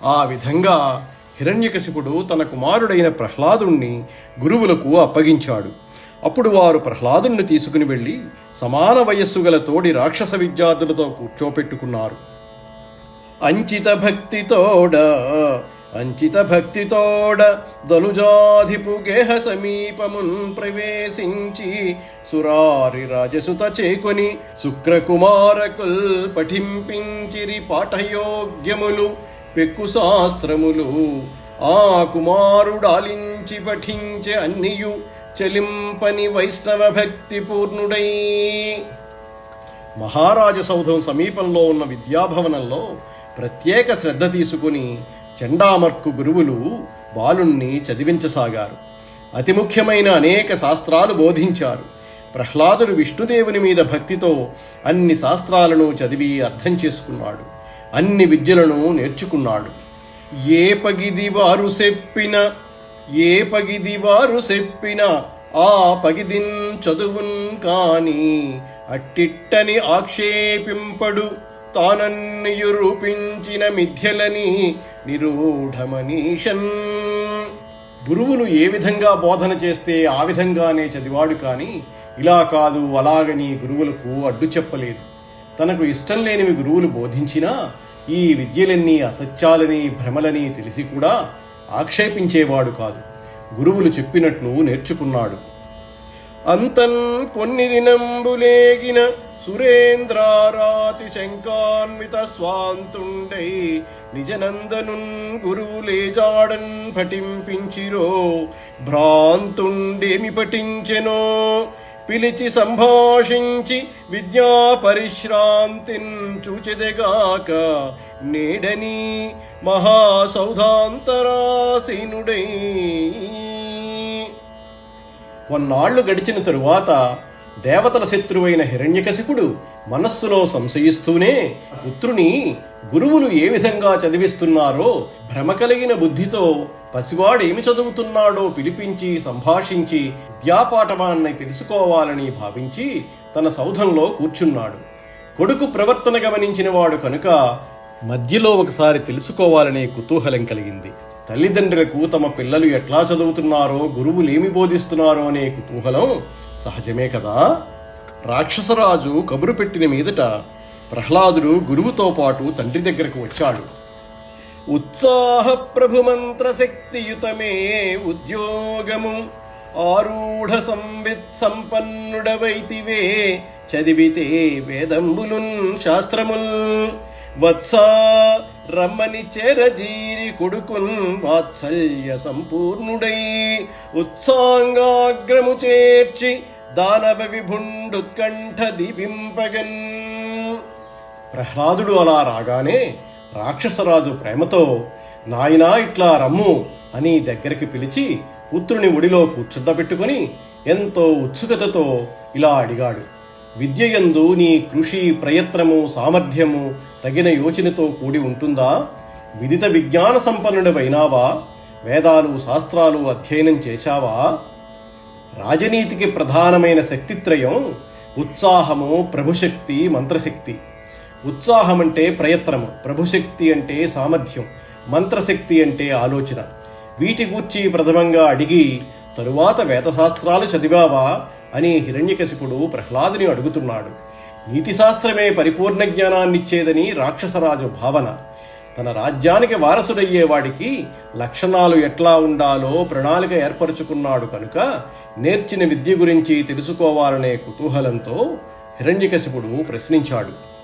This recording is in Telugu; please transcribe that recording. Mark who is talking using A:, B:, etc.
A: ఆ విధంగా హిరణ్యకశిపుడు తన కుమారుడైన ప్రహ్లాదుణ్ణి గురువులకు అప్పగించాడు. అప్పుడు వారు ప్రహ్లాదుణ్ణి తీసుకుని వెళ్ళి సమాన వయస్సు గల తోడి రాక్షస విద్యార్థులతో కూర్చోపెట్టుకున్నారు. అంచిత భక్తితోడ దలుజాధిపు గేహ సమీపమున్ ప్రవేశించి సురారి రాజసుత చేకొని శుక్రకుమారకుల్ పఠింపించిరి పాఠయోగ్యములు పెక్కు శాస్త్రములు. ఆ కుమారుడాలించి పఠించే అన్నియు చలింపని వైష్ణవ భక్తి పూర్ణుడై. మహారాజసౌధం సమీపంలో ఉన్న విద్యాభవనంలో ప్రత్యేక శ్రద్ధ తీసుకుని చండామర్కు గురువులు బాలుణ్ణి చదివించసాగారు. అతి ముఖ్యమైన అనేక శాస్త్రాలు బోధించారు. ప్రహ్లాదుడు విష్ణుదేవుని మీద భక్తితో అన్ని శాస్త్రాలను చదివి అర్థం చేసుకున్నాడు. అన్ని విద్యలను నేర్చుకున్నాడు. ఏ పగిది వారు చెప్పిన ఆ పగిదిన్ చదువున్ కాని అట్టిట్టని ఆక్షేపింపడు తానన్నియు రూపించిన మిథ్యలని నిరూఢమనీషన్. గురువులు ఏ విధంగా బోధన చేస్తే ఆ విధంగానే చదివాడు కానీ ఇలా కాదు అలాగని గురువులకు అడ్డు చెప్పలేదు. తనకు ఇష్టం లేనివి గురువులు బోధించినా ఈ విద్యలన్నీ అసత్యాలని భ్రమలని తెలిసి కూడా ఆక్షేపించేవాడు కాదు. గురువులు చెప్పినట్లు నేర్చుకున్నాడు. అంతన్ కొన్ని దినంబులేగిన సురేంద్రారాతి శంకాన్విత స్వాంతుండై నిజనందనున్ గురువులేజాడన్ పఠింపించిరో భ్రాంతుండేమి పఠించెనో పిలిచి సంభాషించి విద్యా పరిశ్రాంతిన్ చూచెదెగాక నేడని మహాసౌధాంతరాసీనుడై. కొన్నాళ్లు గడిచిన తరువాత దేవతల శత్రువైన హిరణ్యకశిపుడు మనస్సులో సంశయిస్తూనే పుత్రుని గురువులు ఏ విధంగా చదివిస్తున్నారో భ్రమ కలిగిన బుద్ధితో పసివాడేమి చదువుతున్నాడో పిలిపించి సంభాషించి విద్యాపాఠవాన్ని తెలుసుకోవాలని భావించి తన సౌధంలో కూర్చున్నాడు. కొడుకు ప్రవర్తన గమనించిన వాడు కనుక మధ్యలో ఒకసారి తెలుసుకోవాలనే కుతూహలం కలిగింది. తల్లిదండ్రులకు తమ పిల్లలు ఎట్లా చదువుతున్నారో గురువులేమి బోధిస్తున్నారో అనే కుతూహలం సహజమే కదా. రాక్షసరాజు కబురు పెట్టిన మీదట ప్రహ్లాదుడు గురువుతో పాటు తండ్రి దగ్గరకు వచ్చాడు. ఉత్సాహ ప్రభు మంత్ర శక్తియుతమే ఉద్యోగము ఆరూఢ సంవిత్ సంపన్నుడవైతివే చదివితే వేదంబులున్ శాస్త్రముల్ వత్సా రమ్మని చేరజీరి కొడుకున్ వాత్సల్య సంపూర్ణుడై ఉత్సాంగాగ్రము చేర్చి దానవ విభుండుత్కంఠ దీపింపగన్. ప్రహ్లాదుడు అలా రాగానే రాక్షసరాజు ప్రేమతో నాయనా ఇట్లా రమ్ము అని దగ్గరికి పిలిచి పుత్రుని ఒడిలో కూర్చుండబెట్టుకుని ఎంతో ఉత్సుకతతో ఇలా అడిగాడు. విద్యయందు నీ కృషి ప్రయత్నము సామర్థ్యము తగిన యోచనతో కూడి ఉంటుందా? విదిత విజ్ఞాన సంపన్నుడవైనావా? వేదాలు శాస్త్రాలు అధ్యయనం చేశావా? రాజనీతికి ప్రధానమైన శక్తిత్రయం ఉత్సాహము, ప్రభుశక్తి, మంత్రశక్తి. ఉత్సాహం అంటే ప్రయత్నము, ప్రభుశక్తి అంటే సామర్థ్యం, మంత్రశక్తి అంటే ఆలోచన. వీటి గూర్చి ప్రథమంగా అడిగి తరువాత వేదశాస్త్రాలు చదివావా అని హిరణ్యకశిపుడు ప్రహ్లాదుని అడుగుతున్నాడు. నీతిశాస్త్రమే పరిపూర్ణ జ్ఞానాన్నిచ్చేదని రాక్షసరాజు భావన. తన రాజ్యానికి వారసుడయ్యేవాడికి లక్షణాలు ఎట్లా ఉండాలో ప్రణాళిక ఏర్పరచుకున్నాడు కనుక నేర్చిన విద్య గురించి తెలుసుకోవాలనే కుతూహలంతో హిరణ్యకశిపుడు ప్రశ్నించాడు.